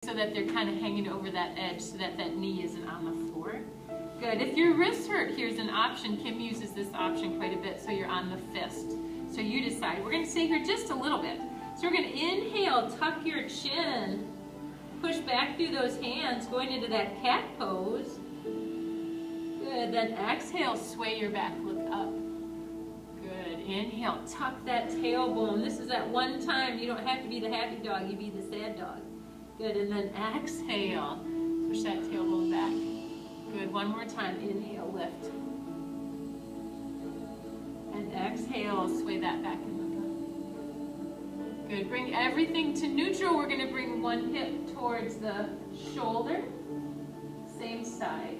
so that they're kind of hanging over that edge so that that knee isn't on the floor. Good. If your wrists hurt, here's an option. Kim uses this option quite a bit, so you're on the fist. So you decide. We're going to stay here just a little bit. So we're going to inhale, tuck your chin, push back through those hands, going into that cat pose. Good. Then exhale, sway your back, look up. Good. Inhale, tuck that tailbone. This is that one time you don't have to be the happy dog, you be the sad dog. Good. And then exhale, push that tailbone back. Good. One more time. Inhale, lift. And exhale, sway that back and look up. Good. Bring everything to neutral. We're going to bring one hip towards the shoulder. Same side.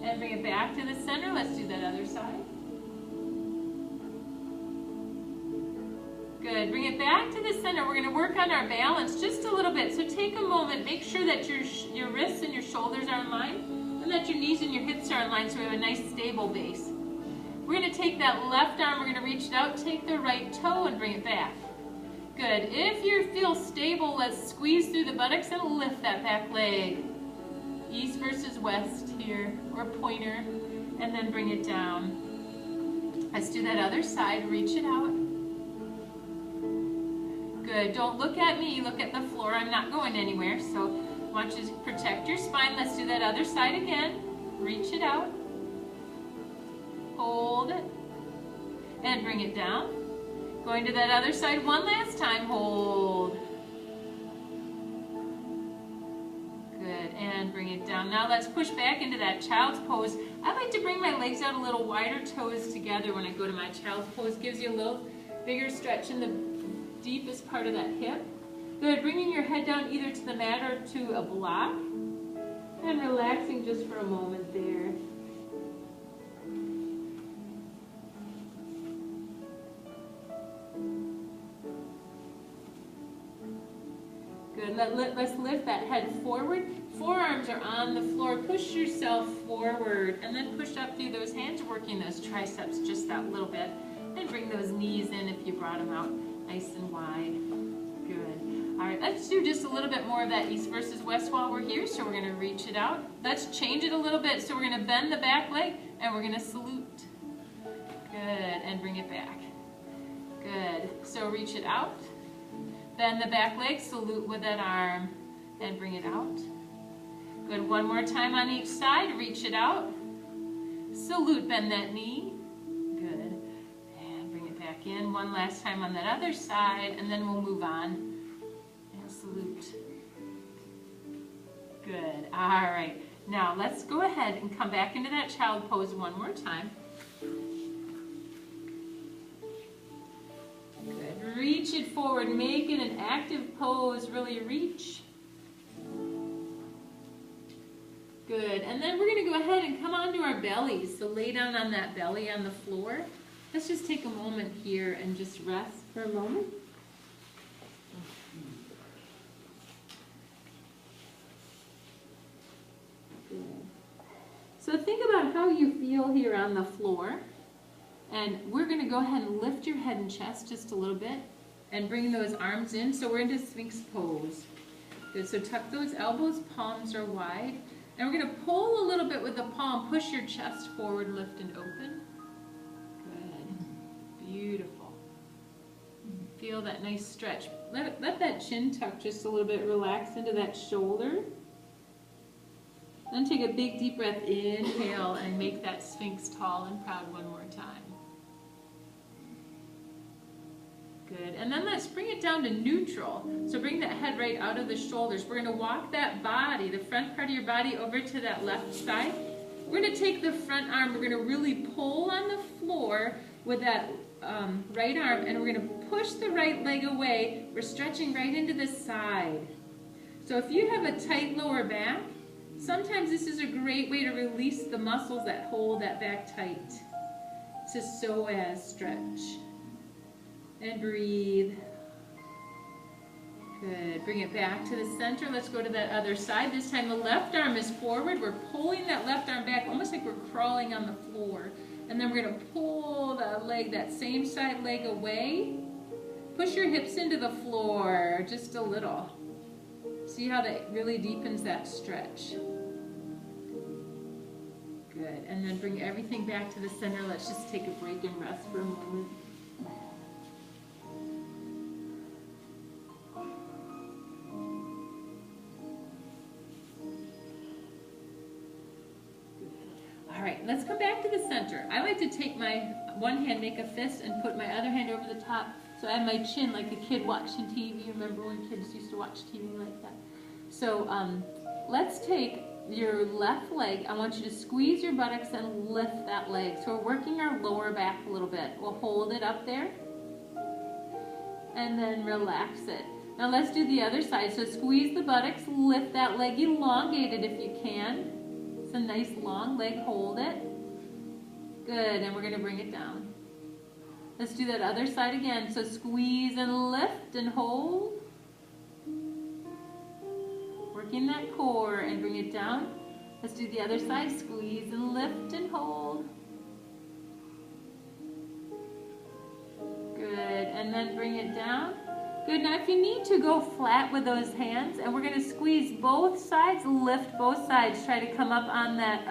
And bring it back to the center. Let's do that other side. Good. Bring it back to the center. We're going to work on our balance just a little bit. So take a moment. Make sure that your wrists and your shoulders are in line and that your knees and your hips are in line so we have a nice stable base. We're going to take that left arm. We're going to reach it out. Take the right toe and bring it back. Good. If you feel stable, let's squeeze through the buttocks and lift that back leg. East versus west here, or pointer, and then bring it down. Let's do that other side. Reach it out. Good. Don't look at me. Look at the floor. I'm not going anywhere. So I want you to protect your spine. Let's do that other side again. Reach it out. Hold it. And bring it down. Going to that other side one last time. Hold. Good. And bring it down. Now let's push back into that child's pose. I like to bring my legs out a little wider, toes together when I go to my child's pose. Gives you a little bigger stretch in the deepest part of that hip. Good. Bringing your head down either to the mat or to a block. And relaxing just for a moment there. Good. Let's lift that head forward. Forearms are on the floor. Push yourself forward and then push up through those hands, working those triceps just that little bit. And bring those knees in if you brought them out nice and wide. Good. All right, let's do just a little bit more of that east versus west while we're here. So we're going to reach it out. Let's change it a little bit. So we're going to bend the back leg and we're going to salute. Good. And bring it back. Good. So reach it out. Bend the back leg, salute with that arm, and bring it out. Good. One more time on each side. Reach it out. Salute, bend that knee. Good. And bring it back in. One last time on that other side, and then we'll move on. And salute. Good. All right. Now let's go ahead and come back into that child pose one more time. Good. Reach it forward. Make it an active pose. Really reach. Good. And then we're going to go ahead and come onto our bellies. So lay down on that belly on the floor. Let's just take a moment here and just rest for a moment. Good. So think about how you feel here on the floor. And we're going to go ahead and lift your head and chest just a little bit and bring those arms in. So we're into Sphinx pose. Good. So tuck those elbows, palms are wide. And we're going to pull a little bit with the palm. Push your chest forward, lift and open. Good. Beautiful. Feel that nice stretch. Let that chin tuck just a little bit. Relax into that shoulder. Then take a big deep breath. Inhale and make that Sphinx tall and proud one more time. Good. And then let's bring it down to neutral. So bring that head right out of the shoulders. We're going to walk that body, the front part of your body, over to that left side. We're going to take the front arm. We're going to really pull on the floor with that right arm, and we're going to push the right leg away. We're stretching right into the side. So if you have a tight lower back, sometimes this is a great way to release the muscles that hold that back tight. It's a psoas stretch. And breathe. Good. Bring it back to the center. Let's go to that other side. This time the left arm is forward. We're pulling that left arm back, almost like we're crawling on the floor. And then we're going to pull the leg, that same side leg away. Push your hips into the floor just a little. See how that really deepens that stretch. Good, and then bring everything back to the center. Let's just take a break and rest for a moment. All right, let's come back to the center. I like to take my one hand, make a fist, and put my other hand over the top, so I have my chin like a kid watching TV. Remember when kids used to watch TV like that? So let's take your left leg. I want you to squeeze your buttocks and lift that leg. So we're working our lower back a little bit. We'll hold it up there and then relax it. Now let's do the other side. So squeeze the buttocks, lift that leg, elongate it if you can. It's a nice long leg, hold it. Good, and we're gonna bring it down. Let's do that other side again. So squeeze and lift and hold. Working that core and bring it down. Let's do the other side. Squeeze and lift and hold. Good, and then bring it down. Good, now if you need to, go flat with those hands, and we're gonna squeeze both sides, lift both sides. Try to come up on that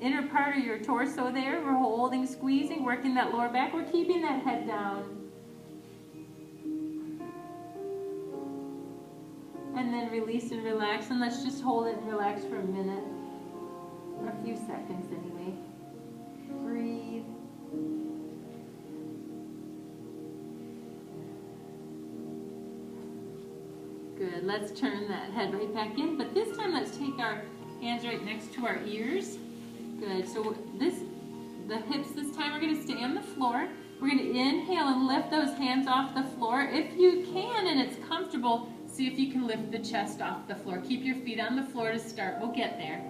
inner part of your torso there. We're holding, squeezing, working that lower back. We're keeping that head down. And then release and relax, and let's just hold it and relax for a minute, or a few seconds anyway. Breathe. Good, let's turn that head right back in, but this time let's take our hands right next to our ears. Good, so the hips this time are gonna stay on the floor. We're gonna inhale and lift those hands off the floor. If you can and it's comfortable, see if you can lift the chest off the floor. Keep your feet on the floor to start. We'll get there.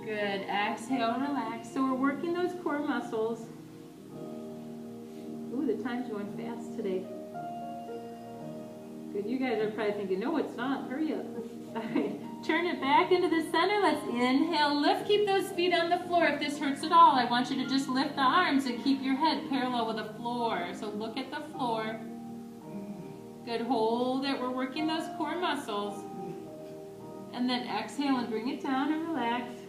Good. Exhale, relax. So we're working those core muscles. Ooh, the time's going fast today. Good. You guys are probably thinking, no, it's not. Hurry up. All right. Turn it back into the center. Let's inhale, lift. Keep those feet on the floor. If this hurts at all, I want you to just lift the arms and keep your head parallel with the floor. So look at the floor. Good, hold it. We're working those core muscles. And then exhale and bring it down and relax.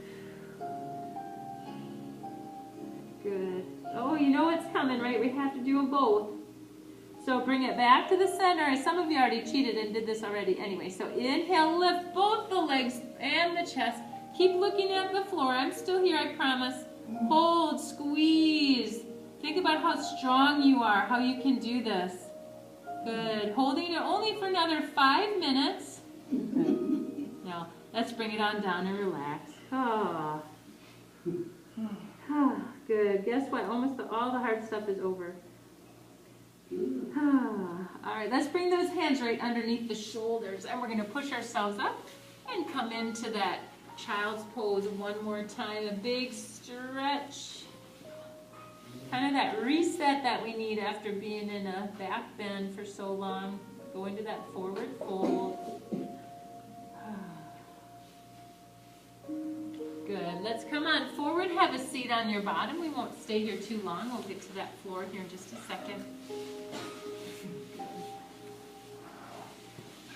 Good. Oh, you know what's coming, right? We have to do them both. So bring it back to the center. Some of you already cheated and did this already anyway. So inhale, lift both the legs and the chest. Keep looking at the floor. I'm still here, I promise. Hold, squeeze. Think about how strong you are, how you can do this. Good. Holding it only for another 5 minutes. Now, let's bring it on down and relax. Oh. Good. Guess what? Almost all the hard stuff is over. All right, let's bring those hands right underneath the shoulders, and we're going to push ourselves up and come into that child's pose one more time. A big stretch. Kind of that reset that we need after being in a back bend for so long. Go into that forward fold. Good. Let's come on forward. Have a seat on your bottom. We won't stay here too long. We'll get to that floor here in just a second.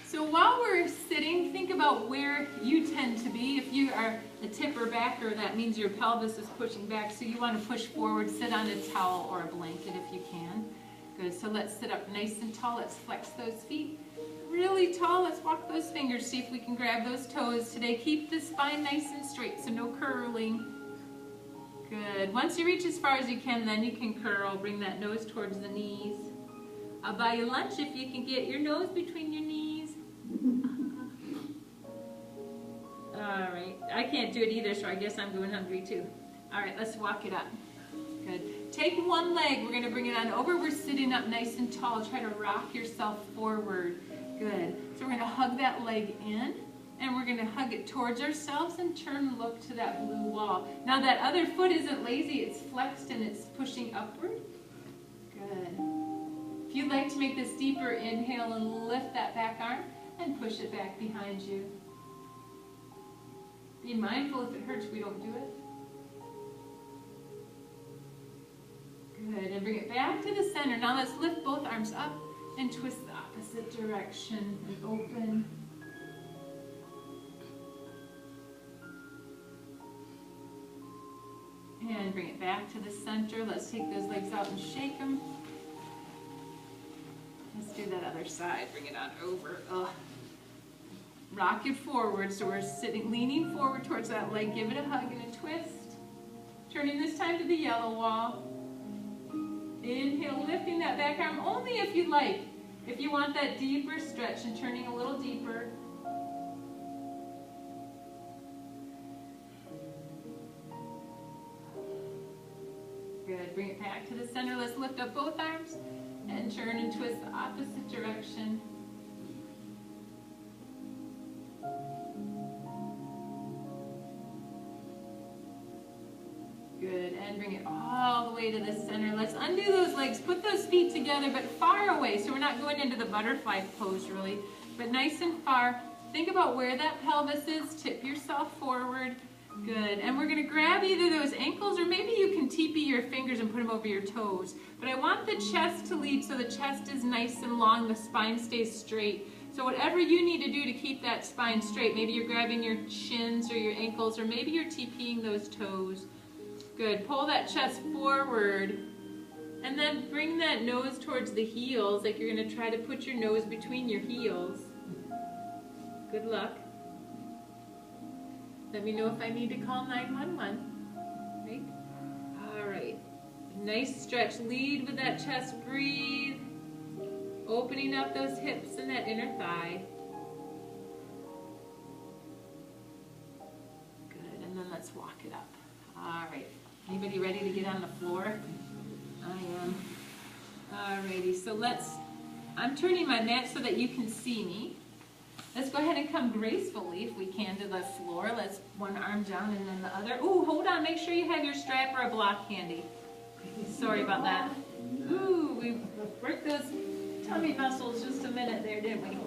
So while we're sitting, think about where you tend to be. If you are a tipper backer, that means your pelvis is pushing back, so you want to push forward. Sit on a towel or a blanket if you can. Good, so let's sit up nice and tall. Let's flex those feet really tall. Let's walk those fingers, see if we can grab those toes today. Keep the spine nice and straight, so no curling. Good. Once you reach as far as you can, then you can curl. Bring that nose towards the knees. I'll buy you lunch if you can get your nose between your knees. All right. I can't do it either, so I guess I'm going hungry too. All right, let's walk it up. Good. Take one leg. We're going to bring it on over. We're sitting up nice and tall. Try to rock yourself forward. Good. So we're going to hug that leg in, and we're going to hug it towards ourselves and turn and look to that blue wall. Now that other foot isn't lazy. It's flexed and it's pushing upward. Good. If you'd like to make this deeper, inhale and lift that back arm and push it back behind you. Be mindful if it hurts, we don't do it. Good, and bring it back to the center. Now let's lift both arms up and twist the opposite opposite direction and open. And bring it back to the center. Let's take those legs out and shake them. Let's do that other side. Bring it on over. Ugh. Rock it forward. So we're sitting, leaning forward towards that leg. Give it a hug and a twist. Turning this time to the yellow wall. Inhale, lifting that back arm only if you like. If you want that deeper stretch and turning a little deeper. Good. Bring it back to the center. Let's lift up both arms and turn and twist the opposite direction. Good. And bring it all the way to the center. Let's undo those legs. Put those feet together, but far away. So we're not going into the butterfly pose really, but nice and far. Think about where that pelvis is. Tip yourself forward. Good. And we're going to grab either those ankles, or maybe you can teepee your fingers and put them over your toes. But I want the chest to lead so the chest is nice and long, the spine stays straight. So whatever you need to do to keep that spine straight, maybe you're grabbing your shins or your ankles, or maybe you're teepeeing those toes. Good. Pull that chest forward. And then bring that nose towards the heels, like you're going to try to put your nose between your heels. Good luck. Let me know if I need to call 911. Right? All right. Nice stretch. Lead with that chest. Breathe. Opening up those hips and that inner thigh. Good. And then let's walk it up. All right. Anybody ready to get on the floor? I am. All righty. So I'm turning my mat so that you can see me. Let's go ahead and come gracefully, if we can, to the floor. Let's one arm down and then the other. Ooh, hold on. Make sure you have your strap or a block handy. Sorry about that. Ooh, we worked those tummy muscles just a minute there, didn't we?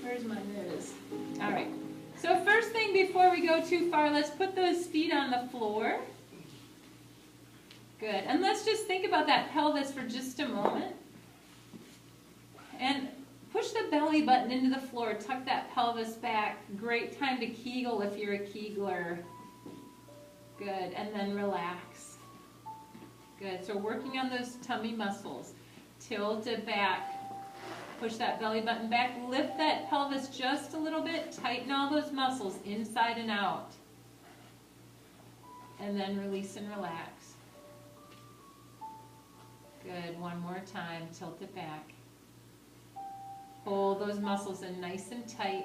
Where's my nose? All right. So first thing before we go too far, let's put those feet on the floor. Good. And let's just think about that pelvis for just a moment. And push the belly button into the floor. Tuck that pelvis back. Great time to Kegel if you're a Kegler. Good. And then relax. Good. So working on those tummy muscles. Tilt it back. Push that belly button back. Lift that pelvis just a little bit. Tighten all those muscles inside and out. And then release and relax. Good. One more time. Tilt it back. Hold those muscles in nice and tight.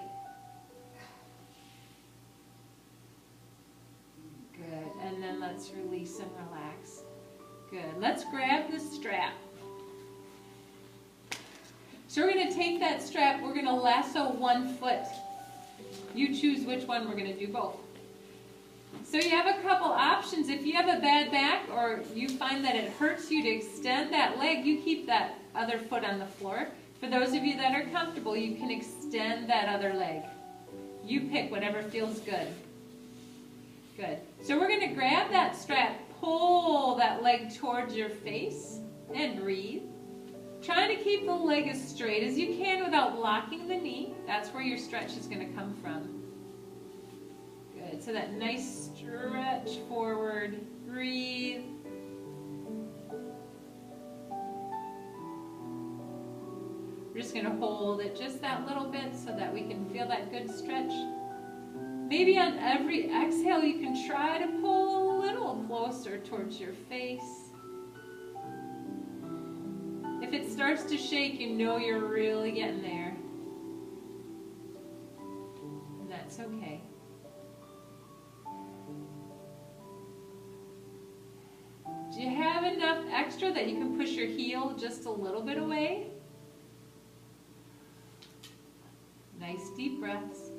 Good. And then let's release and relax. Good. Let's grab the strap. So we're going to take that strap. We're going to lasso one foot. You choose which one. We're going to do both. So you have a couple options. If you have a bad back or you find that it hurts you to extend that leg, you keep that other foot on the floor. For those of you that are comfortable, you can extend that other leg. You pick whatever feels good. Good. So we're going to grab that strap, pull that leg towards your face, and breathe. Trying to keep the leg as straight as you can without locking the knee. That's where your stretch is going to come from. Good. So that nice stretch forward. Breathe. We're just going to hold it just that little bit so that we can feel that good stretch. Maybe on every exhale you can try to pull a little closer towards your face. If it starts to shake, you know you're really getting there. And that's okay. Do you have enough extra that you can push your heel just a little bit away? Nice deep breaths.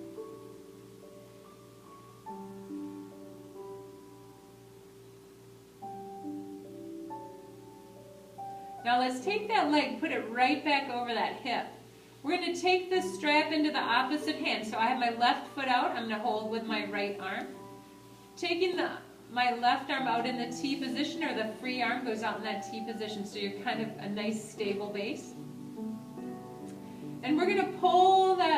Now let's take that leg, put it right back over that hip. We're going to take this strap into the opposite hand. So I have my left foot out. I'm going to hold with my right arm. Taking my left arm out in the T position, or the free arm goes out in that T position, so you're kind of a nice stable base. And we're gonna pull that